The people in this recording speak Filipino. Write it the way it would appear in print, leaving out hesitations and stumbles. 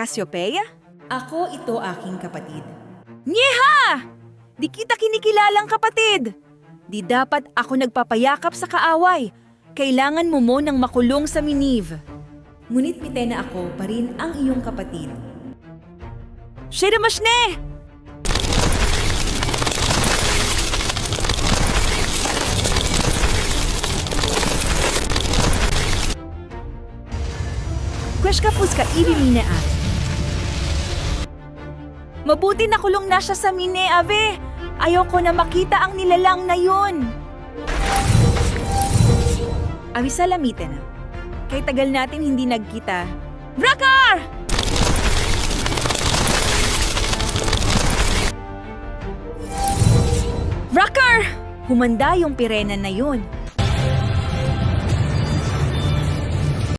Cassiopeia? Ako ito aking kapatid. Nyeha! Di kita kinikilalang kapatid! Di dapat ako nagpapayakap sa kaaway. Kailangan mo mo nang makulong sa Minive. Ngunit Mitena ako pa rin ang iyong kapatid. Shiremashne! Kweshka puska ibimine a. Mabuti nakulong na siya sa Mine, Ave. Ayoko na makita ang nilalang na yun. Abi salamite na. Kay tagal natin hindi nagkita. Vrakar! Vrakar! Humanda yung pirena na yun.